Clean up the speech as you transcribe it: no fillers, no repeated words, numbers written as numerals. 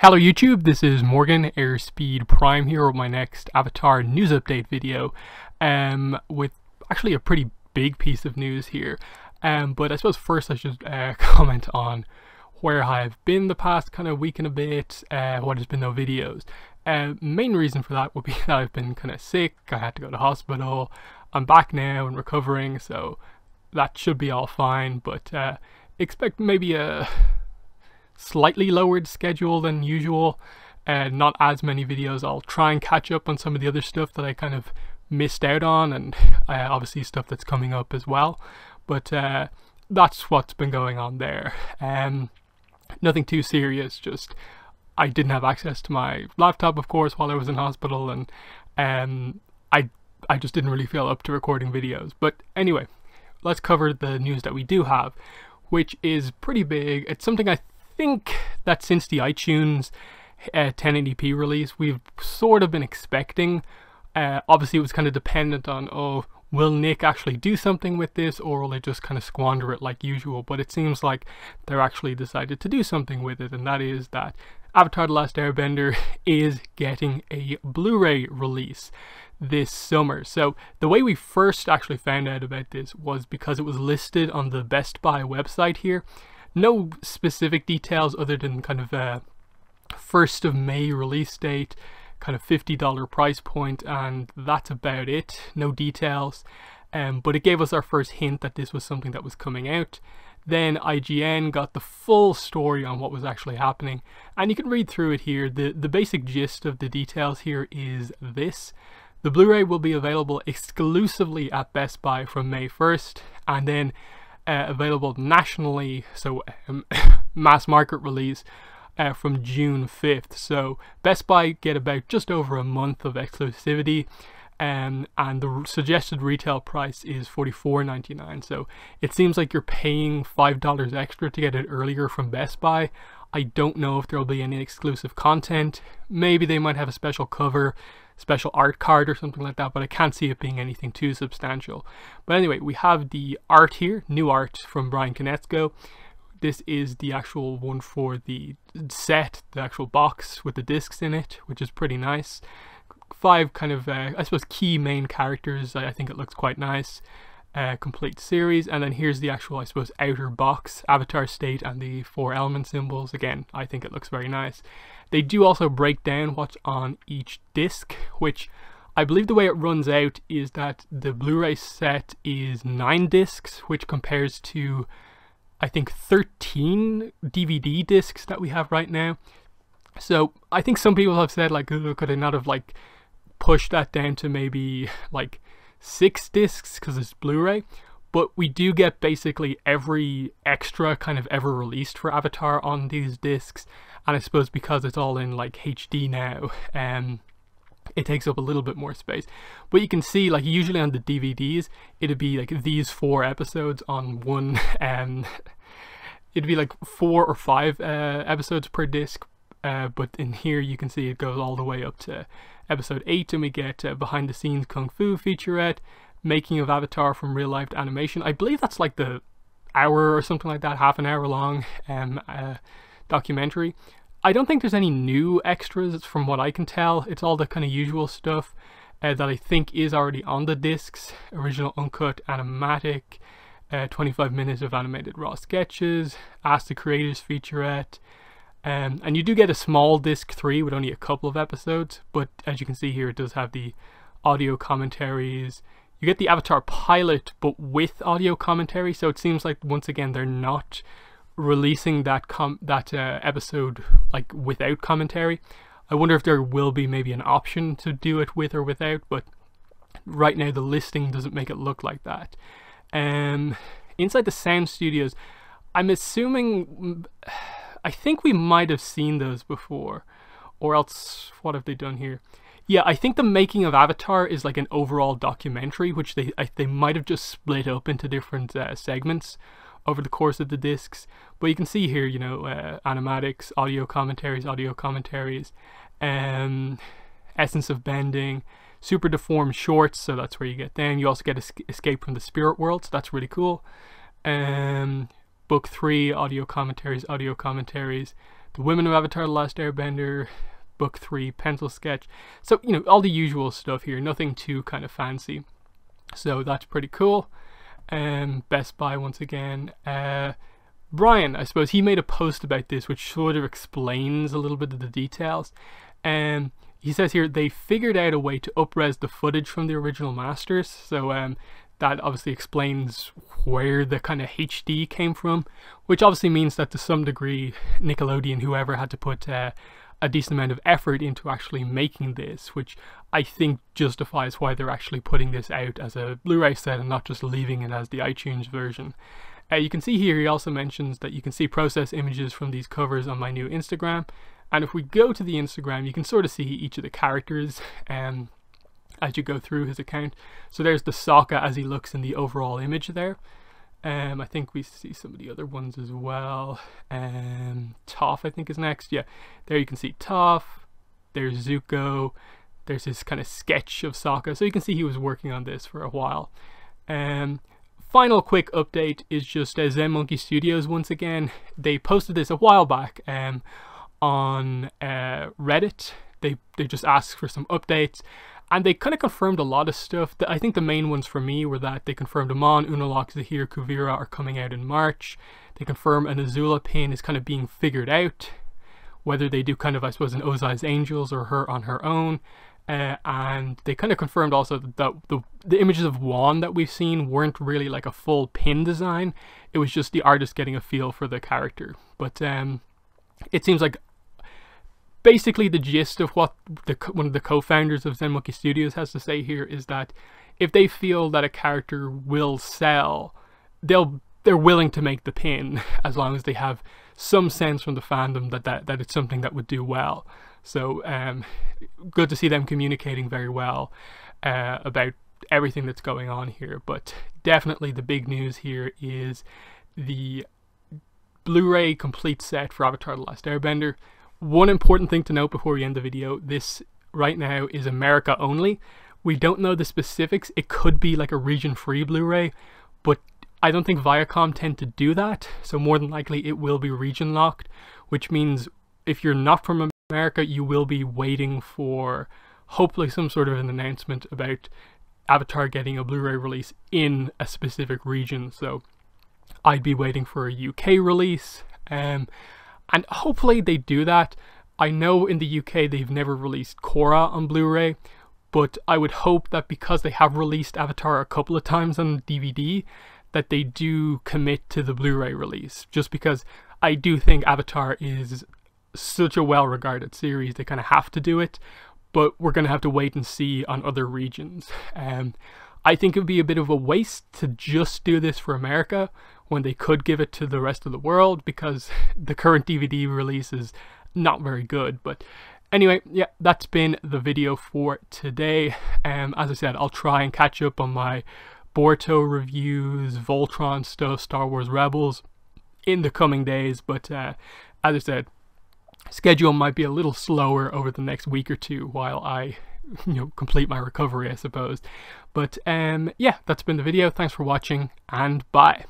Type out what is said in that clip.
Hello YouTube, this is Morgan, Airspeed Prime here with my next Avatar news update video with actually a pretty big piece of news here. But I suppose first I should comment on where I've been the past kind of week and a bit, what has been no videos. Main reason for that would be that I've been kind of sick, I had to go to hospital, I'm back now and recovering, so that should be all fine, but expect maybe a slightly lowered schedule than usual, not as many videos. I'll try and catch up on some of the other stuff that I kind of missed out on, and obviously stuff that's coming up as well, but that's what's been going on there. Nothing too serious, just I didn't have access to my laptop, of course, while I was in hospital, and I just didn't really feel up to recording videos. But anyway, let's cover the news that we do have, which is pretty big. It's something I think that since the iTunes 1080p release we've sort of been expecting. Obviously it was kind of dependent on, oh, will Nick actually do something with this, or will they just kind of squander it like usual? But it seems like they're actually decided to do something with it, and that is that Avatar: The Last Airbender is getting a Blu Ray release this summer. So the way we first actually found out about this was because it was listed on the Best Buy website here. No specific details other than kind of 1st of May release date, kind of $50 price point, and that's about it. No details, but it gave us our first hint that this was something that was coming out. Then IGN got the full story on what was actually happening, and you can read through it here. The basic gist of the details here is this: the Blu-ray will be available exclusively at Best Buy from May 1st, and then available nationally, so mass market release, from June 5th. So Best Buy get about just over a month of exclusivity, and the suggested retail price is $44.99. So it seems like you're paying $5 extra to get it earlier from Best Buy. I don't know if there'll be any exclusive content. Maybe they might have a special cover, special art card or something like that, but I can't see it being anything too substantial. But anyway, we have the art here, new art from Brian Konietzko. This is the actual one for the set, the actual box with the discs in it, which is pretty nice. 5 kind of, I suppose, key main characters. I think it looks quite nice. Complete series, and then here's the actual, I suppose, outer box, Avatar State and the 4 element symbols. Again, I think it looks very nice. They do also break down what's on each disc, which I believe the way it runs out is that the Blu-ray set is 9 discs, which compares to, I think, 13 DVD discs that we have right now. So I think some people have said, like, oh, could I not have like pushed that down to maybe like 6 discs because it's Blu-ray? But we do get basically every extra kind of ever released for Avatar on these discs, and I suppose because it's all in like HD now, it takes up a little bit more space. But you can see, like, usually on the DVDs it'd be like these 4 episodes on one, it'd be like 4 or 5 episodes per disc, but in here you can see it goes all the way up to episode 8, and we get behind the scenes Kung Fu featurette, making of Avatar from real life animation. I believe that's like the hour or something like that, half an hour long documentary. I don't think there's any new extras from what I can tell. It's all the kind of usual stuff that I think is already on the discs. Original uncut animatic, 25 minutes of animated raw sketches, Ask the Creators featurette, and you do get a small disc 3 with only a couple of episodes, but as you can see here, it does have the audio commentaries. You get the Avatar pilot, but with audio commentary, so it seems like, once again, they're not releasing that episode like without commentary. I wonder if there will be maybe an option to do it with or without, but right now the listing doesn't make it look like that. Inside the sound studios, I'm assuming, I think we might have seen those before, or else what have they done here? Yeah, I think the making of Avatar is like an overall documentary, which they might have just split up into different segments over the course of the discs. But you can see here, you know, animatics, audio commentaries, Essence of Bending, super deformed shorts, so that's where you get them. You also get Escape from the Spirit World, so that's really cool. Book 3, audio commentaries, the The Women of Avatar: The Last Airbender, Book 3, pencil sketch. So, you know, all the usual stuff here, nothing too kind of fancy. So that's pretty cool. Best Buy once again. Brian, I suppose, he made a post about this which sort of explains a little bit of the details. He says here they figured out a way to up-res the footage from the original masters, so that obviously explains where the kind of HD came from, which obviously means that to some degree Nickelodeon, whoever, had to put a decent amount of effort into actually making this, which I think justifies why they're actually putting this out as a Blu-ray set and not just leaving it as the iTunes version. You can see here he also mentions that you can see process images from these covers on my new Instagram, and if we go to the Instagram you can sort of see each of the characters as you go through his account. So there's the Sokka as he looks in the overall image there. I think we see some of the other ones as well. Toph, I think, is next. Yeah, there you can see Toph. There's Zuko. There's this kind of sketch of Sokka. So you can see he was working on this for a while. Final quick update is just Zen Monkey Studios once again. They posted this a while back on Reddit. They just asked for some updates, and they kind of confirmed a lot of stuff. I think the main ones for me were that they confirmed Amon, Unalaq, Zahir, Kuvira are coming out in March. They confirm an Azula pin is kind of being figured out, whether they do kind of, I suppose, an Ozai's Angels or her on her own. And they kind of confirmed also that the images of Wan that we've seen weren't really like a full pin design. It was just the artist getting a feel for the character. But it seems like basically the gist of what one of the co-founders of Zen Monkey Studios has to say here is that if they feel that a character will sell, they're willing to make the pin as long as they have some sense from the fandom that it's something that would do well. So good to see them communicating very well about everything that's going on here. But definitely the big news here is the Blu-ray complete set for Avatar: The Last Airbender. One important thing to note before we end the video: this right now is America only. We don't know the specifics. It could be like a region-free Blu-ray, but I don't think Viacom tend to do that. So more than likely it will be region locked, which means if you're not from America, you will be waiting for hopefully some sort of an announcement about Avatar getting a Blu-ray release in a specific region. So I'd be waiting for a UK release, and hopefully they do that. I know in the UK they've never released Korra on Blu-ray, but I would hope that because they have released Avatar a couple of times on DVD, that they do commit to the Blu-ray release, just because I do think Avatar is such a well-regarded series. They kind of have to do it, but we're going to have to wait and see on other regions. I think it would be a bit of a waste to just do this for America when they could give it to the rest of the world, because the current DVD release is not very good. But anyway, yeah, that's been the video for today. As I said, I'll try and catch up on my Boruto reviews, Voltron stuff, Star Wars Rebels in the coming days. But as I said, schedule might be a little slower over the next week or two while I complete my recovery, I suppose. But yeah, that's been the video. Thanks for watching, and bye.